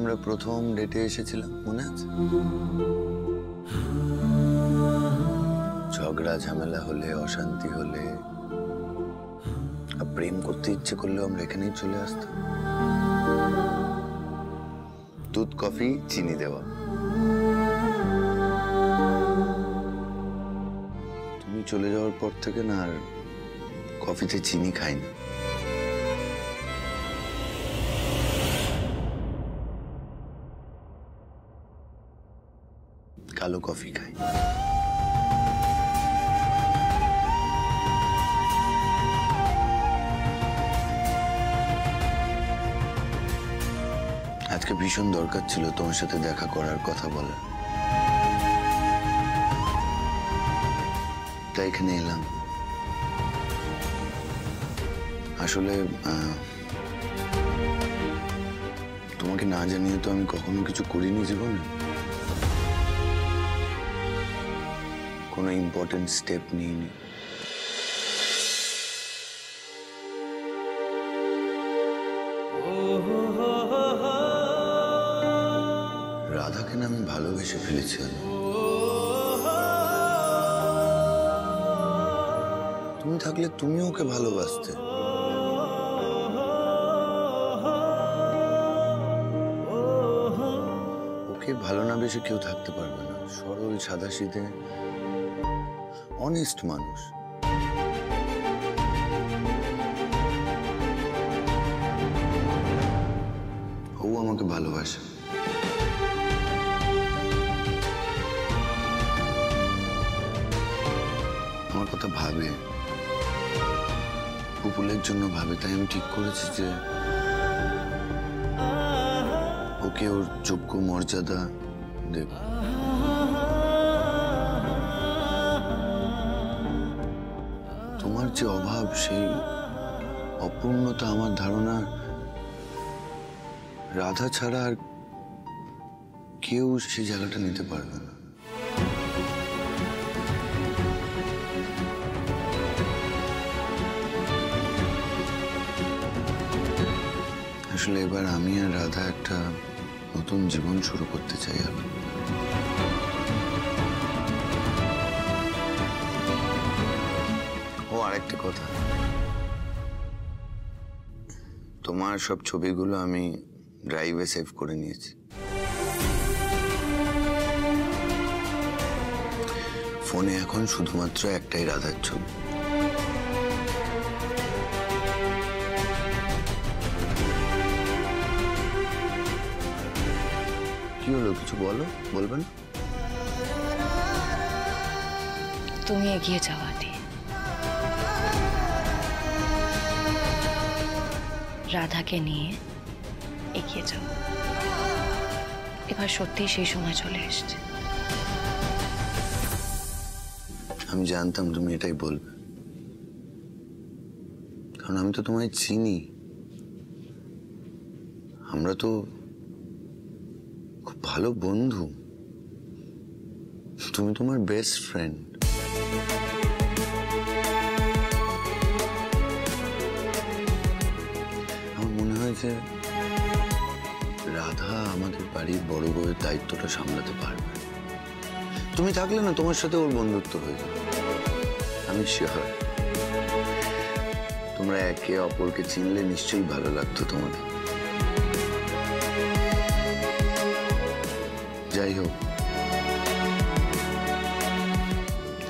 আমরা প্রথম ডেটে এসেছিলাম মনে আছে? ঝগড়া ঝামেলা হলে, অশান্তি হলে, প্রেম করতে ইচ্ছে করলেও আমরা এখানেই চলে আসতাম। দুধ, কফি, চিনি দেওয়া। তুমি চলে যাওয়ার পর থেকে না আর কফিতে চিনি খাই না। কালো কফি খাই। আজকে ভীষণ দরকার ছিল তোমার সাথে দেখা করার, কথা বলার, তাই এখানে এলাম। আসলে তোমাকে না জানিয়ে তো আমি কখনো কিছু করিনি জীবনে। কোনো ইম্পর্টেন্ট স্টেপ নিইনি। রাধাকে না আমি ভালোবেসে ফেলেছি। তুমি থাকলে তুমি ওকে ভালোবাসতে। ওকে ভালো না বেশি কেউ থাকতে পারবে না। সরল, সাদাসিধে, অনেস্ট মানুষ। ও আমাকে ভালোবাসে। আমার কথা ভাবে, পুপুলের জন্য ভাবে। তাই আমি ঠিক করেছি যে ওকে ওর যোগ্য মর্যাদা দেব। তোমার যে অভাব, সেই অপূর্ণতা আমার ধারণা রাধা ছাড়া আর কেউ সেই জায়গাটা নিতে পারবে না। আসলে এবার আমি আর রাধা একটা নতুন জীবন শুরু করতে চাই। আমি আরেকটা কথা, তোমার সব ছবিগুলো আমি ড্রাইভে সেভ করে নিয়েছি। ফোনে এখন শুধুমাত্র একটাই রাধার ছবি। কি হলো, কিছু বলো? বলবে না? তুমি এগিয়ে যাও আদি। রাধাকে নিয়ে এগিয়ে যাও। এবার সত্যি সেই সময় চলে এসেছে। আমি জানতাম তুমি এটাই বলবে, কারণ আমি তো তোমায় চিনি। আমরা তো খুব ভালো বন্ধু। তুমি তোমার বেস্ট ফ্রেন্ড। আমার মনে হয় যে রাধা আমাদের বাড়ির বড় বউয়ের দায়িত্বটা সামলাতে পারবে। তুমি থাকলে না তোমার সাথে ওর বন্ধুত্ব হয়ে যাবে। আমি শিওর তোমরা একে অপরকে চিনলে নিশ্চয়ই ভালো লাগতো তোমাদের। যাই হোক,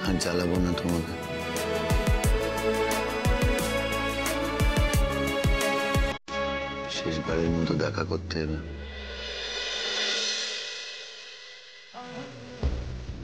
আর জ্বালাবো না তোমাকে। শেষবারের মতো দেখা করতে হবে।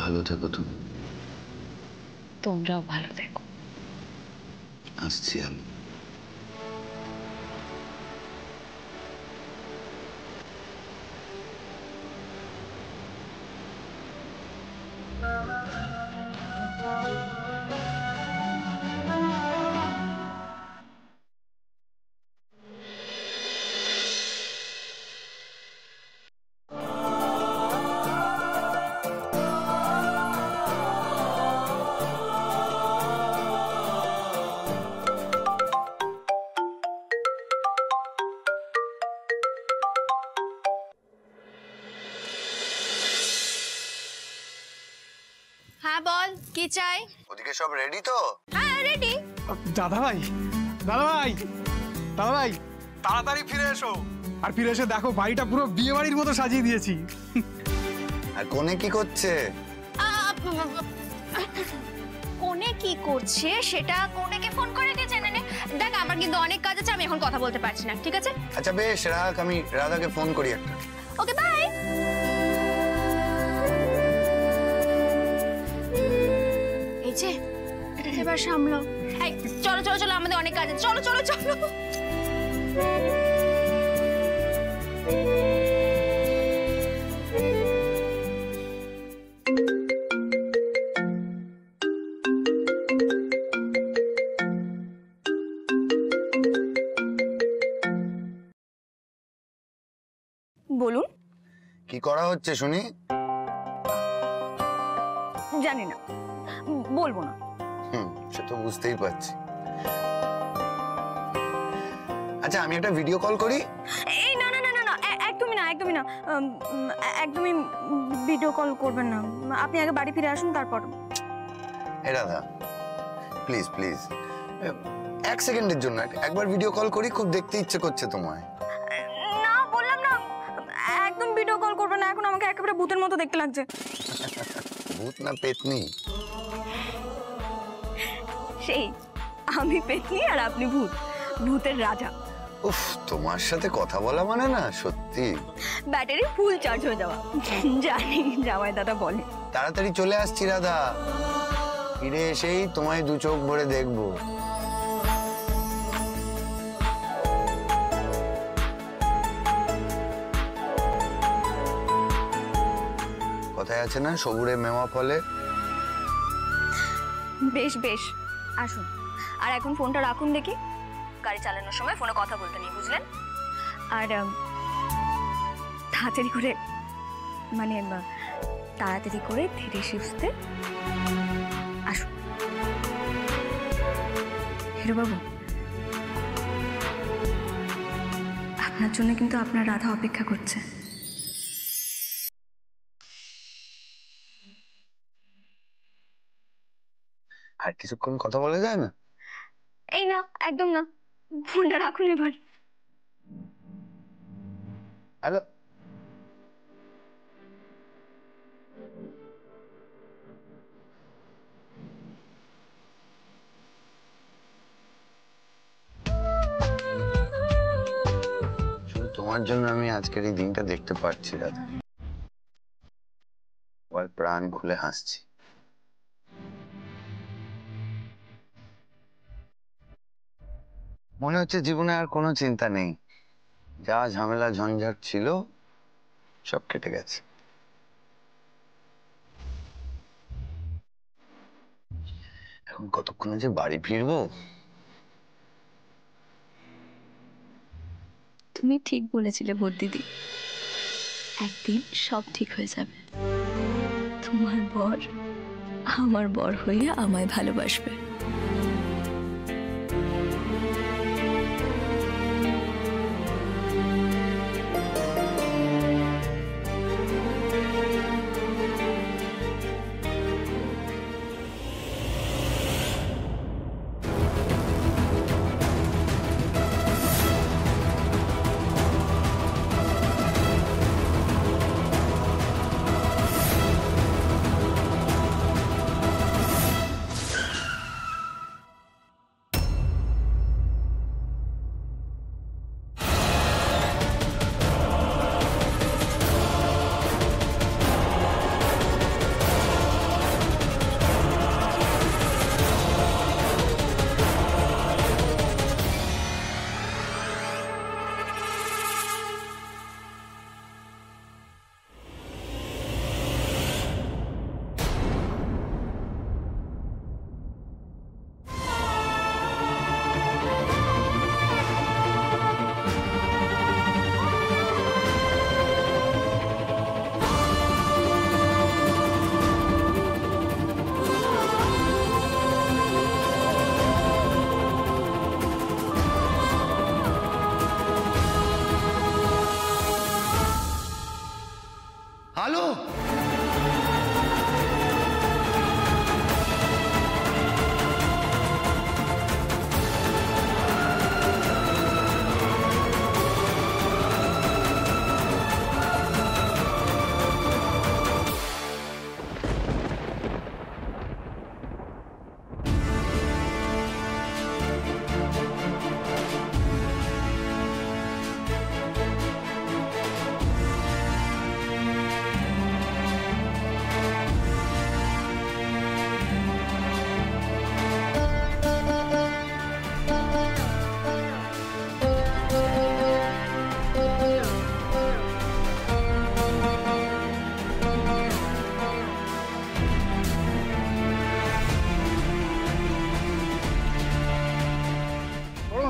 ভালো থেকো তুমি। তোমরাও ভালো থেকো। আসছি আমি। কি চাই? ওদিকে সব রেডি তো? হ্যাঁ রেডি। দাদা ভাই, দাদা ভাই, দাদা ভাই, তাড়াতাড়ি ফিরে এসো। আর ফিরে এসে দেখো বাড়িটা পুরো বিয়ে বাড়ির মতো সাজিয়ে দিয়েছি। আর কোনে কি করছে? কোনে কি করছে সেটা কোনেকে ফোন করে দিয়ে জেনে নে। দেখ আমার কিন্তু অনেক কাজ আছে, আমি এখন কথা বলতে পারছি না, ঠিক আছে? আচ্ছা বেশ, রাখ, আমি রাধাকে ফোন করি একটা। Okay bye. এই যে এবার সামলো। এই চলো চলো চলো, আমাদের অনেক কাজ আছে, চলো চলো চলো। বলুন কি করা হচ্ছে শুনি? জানি না, বলবো না। সে তো বুঝতেই পারছি। আচ্ছা আমি একটা ভিডিও কল করি। এই না না না না না, একদমই না, একদমই না, একদমই ভিডিও কল করবেন না। আপনি আগে বাড়ি ফিরে আসুন তারপর। এ রাধা প্লিজ প্লিজ, 1 সেকেন্ডের জন্য একবার ভিডিও কল করি, খুব দেখতে ইচ্ছে করছে তোমায়। না বললাম না, একদম ভিডিও কল করবেন না, এখন আমাকে একেবারে ভূতের মতো দেখতে লাগছে। ভূত না পেতনি? সেই আমি পেতনি আর আপনি ভূত, ভূতের রাজা। উফ, তোমার সাথে কথা বলা মানে না সত্যি ব্যাটারি ফুল চার্জ হয়ে যাওয়া। জানি জামাই দাদা বলে। তাড়াতাড়ি চলে আসছি রাধা, ফিরে এসেই তোমায় 2 চোখ ভরে দেখবো। কথায় আছে না, সবুরে মেওয়া ফলে। বেশ বেশ, আসুন। আর এখন ফোনটা রাখুন দেখি, গাড়ি চালানোর সময় ফোনে কথা বলতে নেই, বুঝলেন? আর তাড়াতাড়ি করে, মানে তাড়াতাড়ি করে ধীরে সুস্থে আসুন। হিরো বাবু, আপনার জন্য কিন্তু আপনার রাধা অপেক্ষা করছে। আর কিছুক্ষণ কথা বলা যায় না? এই না, একদম না, ফোনটা রাখুন এবার। হ্যালো, শুধু তোমার জন্য আমি আজকের এই দিনটা দেখতে পারছি রাধা। আবার প্রাণ খুলে হাসছি। মনে হচ্ছে জীবনে আর কোনো চিন্তা নেই, যা ঝামেলা ঝঞ্ঝাট ছিল সব কেটে গেছে। এখন কতক্ষণে যে বাড়ি ফিরবো। তুমি ঠিক বলেছিলে ভোর দিদি, একদিন সব ঠিক হয়ে যাবে। তোমার বর আমার বর হয়ে আমায় ভালোবাসবে।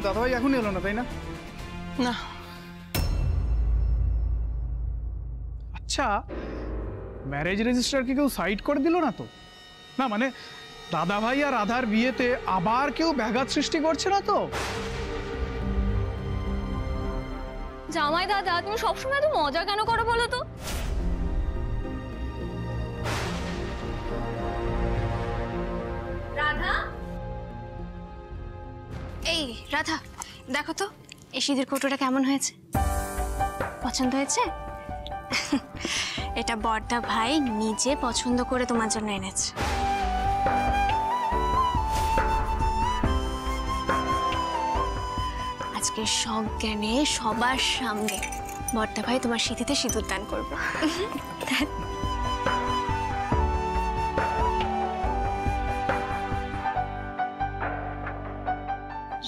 দাদাভাই এখনই এলো না, তাই না? না। আচ্ছা, ম্যারেজ রেজিস্টার কি কেউ সাইড করে দিল না তো? না মানে দাদাভাই আর রাধার বিয়েতে আবার কেউ ব্যাঘাত সৃষ্টি করছে না তো? জামাই দাদা, তুমি সবসময় এত মজা কেন করো বলো তো? রাধা, এই রাধা, দেখো তো এই সিঁদুর কৌটোটা কেমন হয়েছে? পছন্দ হয়েছে? এটা বড়দা ভাই নিজে পছন্দ করে তোমার জন্য এনেছে। আজকে সজ্ঞানে সবার সামনে বড়দা ভাই তোমার সিঁথিতে সিঁদুর দান করবে।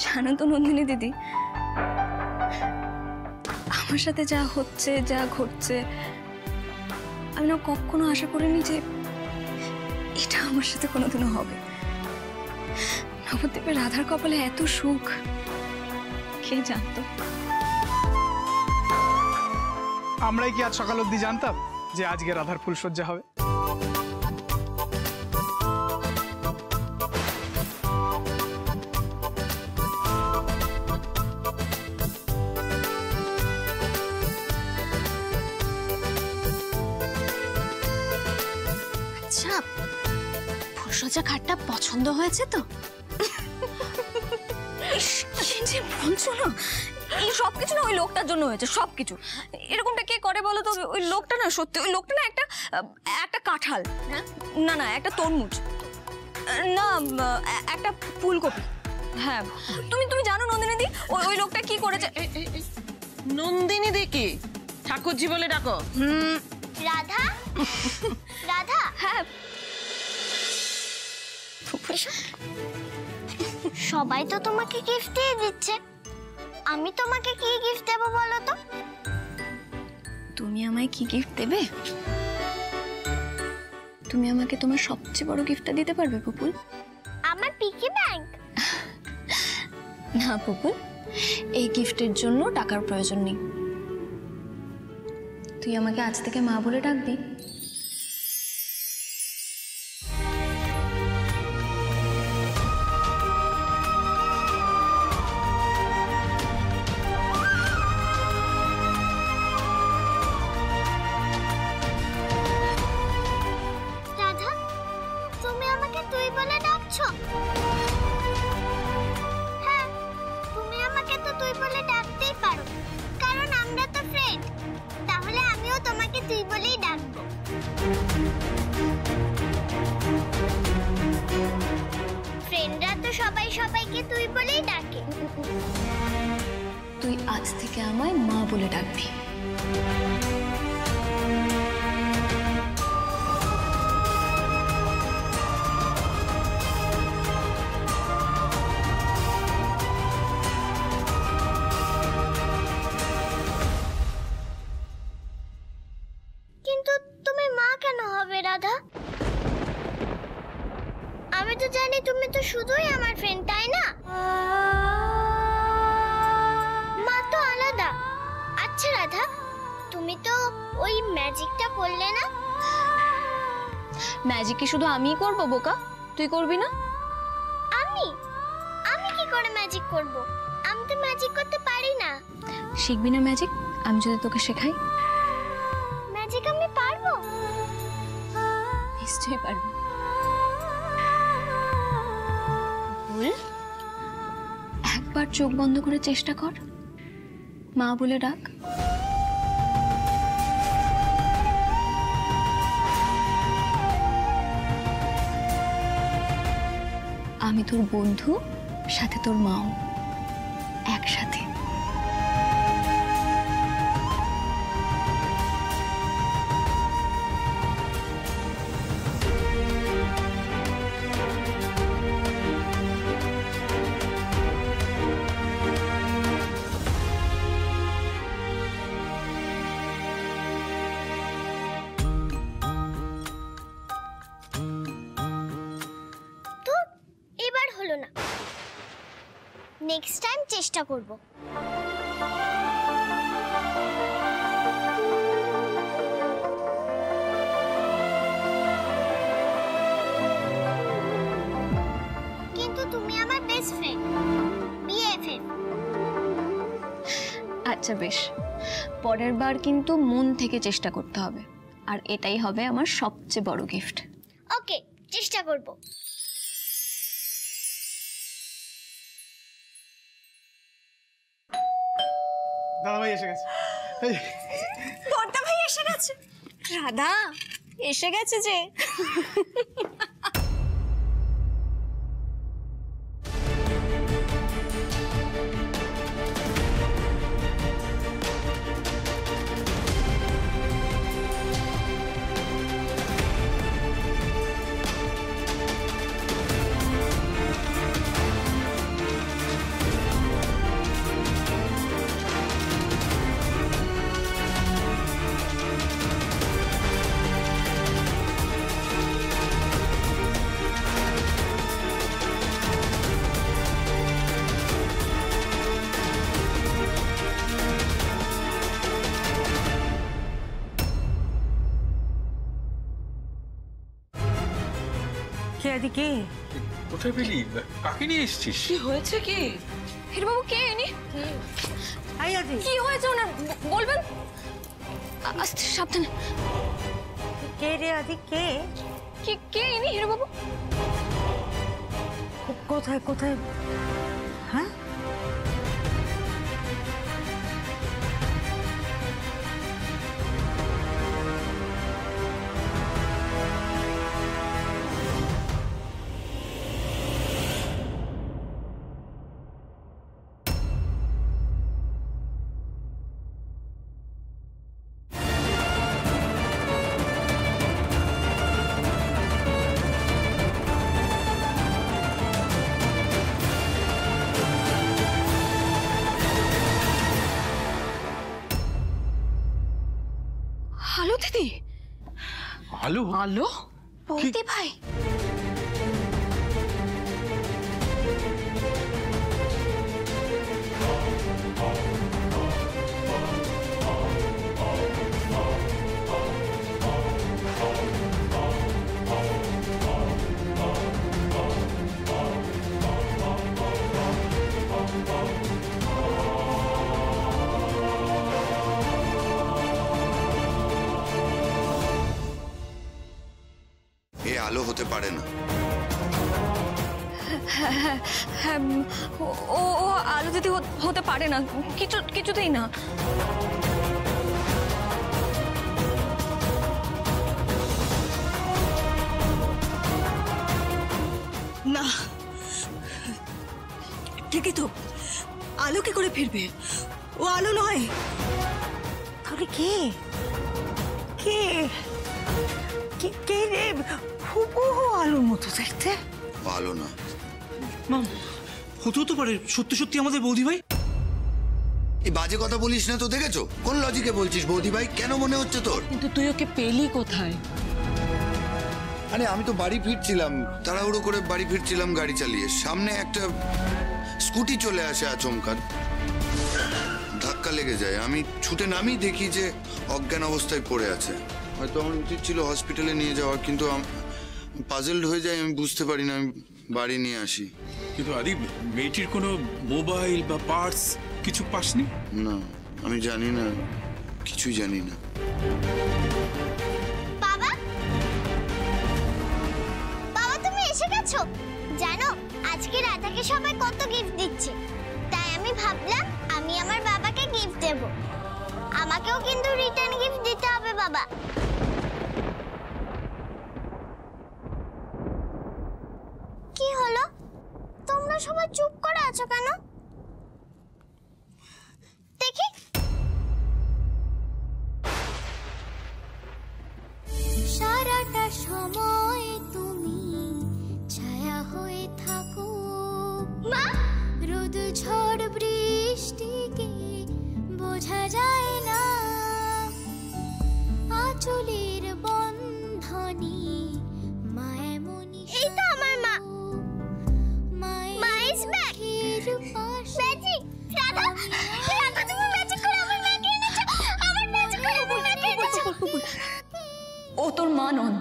জানো তো নন্দিনী দিদি, আমার সাথে যা হচ্ছে যা ঘটছে আমি না কখনো আশা করিনি যে এটা আমার সাথে কোনোদিনও হবে। নবদ্বীপের রাধার কপালে এত সুখ কে জানতো? আমরাই কি আজ সকাল অবধি জানতাম যে আজকে রাধার ফুলসজ্জা হবে? আচ্ছা, ফুলসজ্জা খাটটা পছন্দ হয়েছে তো? যে বলছো না, এই সবকিছু না ওই লোকটার জন্য হয়েছে, সবকিছু। এরকমটা কে করে বলো তো? ওই লোকটা না, সত্যি ওই লোকটা না একটা কাঁঠাল, না না একটা তরমুজ, না একটা ফুলকপি। হ্যাঁ, তুমি জানো নন্দিনী দি ওই লোকটা কি করেছে? নন্দিনী দেখি ঠাকুরজি বলে ডাকো। রাধা, রাধা, হ্যাঁ, সবাই তো তোমাকে গিফট দিয়ে দিচ্ছে, আমি তোমাকে কি গিফট দেব বলো তো? তুমি আমায় কি গিফট দেবে? তুমি আমাকে তোমার সবচেয়ে বড় গিফটটা দিতে পারবে পুপুল? আমার পিগি ব্যাংক? না পুপুল, এই গিফটের জন্য টাকার প্রয়োজন নেই। তুই আমাকে আজ থেকে মা বলে ডাকবি। রাধা, তুমি আমাকে তুই বলে ডাকছো? হ্যাঁ, তুমি আমাকে তো তুই বলে ডাকতেই পারো, কারণ আমরা তো ফ্রেন্ড। তাহলে আমিও তোমাকে তুই বলেই ডাকবো। ফ্রেন্ডরা তো সবাই সবাইকে তুই বলেই ডাকে। তুই আজ থেকে আমায় মা বলে ডাকবি। কিন্তু তুমি মা কেন হবে রাধা? আমি তো জানি তুমি তো শুধুই আমার ফ্রেন্ড, তাই না? মা তো আলাদা। আচ্ছা রাধা, তুমি তো ওই ম্যাজিকটা করলে না? ম্যাজিক কি শুধু আমিই করব বোকা? তুই করবি না? আমি আমি কি করে ম্যাজিক করব? আমি তো ম্যাজিক করতে পারি না। শিখবি না ম্যাজিক? আমি যদি তোকে শেখাই? ম্যাজিক আমি পারবো? নিশ্চয়ই পারবি। একবার চোখ বন্ধ করে চেষ্টা কর, মা বলে ডাক। আমি তোর বন্ধু, সাথে তোর মাও, একসাথে। নেক্সট টাইম চেষ্টা করব। কিন্তু তুমি আমার বেস্ট ফ্রেন্ড, বিএফএফ। আচ্ছা বেশ, পরের বার কিন্তু মন থেকে চেষ্টা করতে হবে, আর এটাই হবে আমার সবচেয়ে বড় গিফট। ওকে, চেষ্টা করব। দাদা ভাই এসে গেছে। বড়দা ভাই এসে গেছে। রাধা এসে গেছে যে। কে এদিকে? কোথায় পেলি? কাকে নিয়ে এসছিস? কি হয়েছে কি? হিরবাবু কে ইনি? আই আদি কি হয়েছে ওনার বলবেন? আস্তে সাবধানে। কে রে আদি? কে কে ইনি হিরবাবু? কোথায় কোথায়? হ্যাঁ, হ্যালো দিদি। আলো? আলো? বৌদি ভাই। আলো হতে পারে না। হ্যাঁ, ও আলো দিদি হতে পারে না, কিছুতেই না। না, ঠিকই তো, আলো কি করে ফিরবে? ও আলো নয়। তাহলে কে? কে কে রে? হুবহু আলোর মতো দেখতে। আলো না। হতেও তো পারে সত্যি সত্যি আমাদের বৌদি ভাই। এই বাজে কথা বলিস না তো, দেখেছো কোন লজিকে বলছিস বৌদি ভাই? কেন মনে হচ্ছে তোর? কিন্তু তুই ওকে পেলি কোথায়? আরে আমি তো বাড়ি ফিরছিলাম, তাড়াহুড়ো করে বাড়ি ফিরছিলাম গাড়ি চালিয়ে, সামনে একটা স্কুটি চলে আসে আচমকা, ধাক্কা লেগে যায়। আমি ছুটে নামি, দেখি যে অজ্ঞান অবস্থায় পড়ে আছে। হয়তো আমার উচিত ছিল হসপিটালে নিয়ে যাওয়ার, কিন্তু পাজলড হয়ে যায়, আমি বুঝতে পারি না, আমি বাড়ি নিয়ে আসি। কিন্তু আদি, মেয়েটির কোনো মোবাইল বা পার্স কিছু পাসনি? না, আমি জানি না, কিছুই জানি না। বাবা, বাবা তুমি এসে গেছো? জানো আজকে রাধাকে সবাই কত গিফট দিচ্ছে, তাই আমি ভাবলাম আমি আমার বাবাকে গিফট দেব। আমাকেও কিন্তু রিটার্ন গিফট দিতে হবে বাবা। কি হলো, তোমরা সবাই চুপ করে আছো কেন? দেখি। সারাটা সময় তুমি ছায়া হয়ে থাকো মা। রোদ ঝড় বৃষ্টিকে বোঝা যায় না, আঁচলের বন্ধনে মায়ামনি। এই তো আমার মা। মা ইজ ব্যাক। মা নন।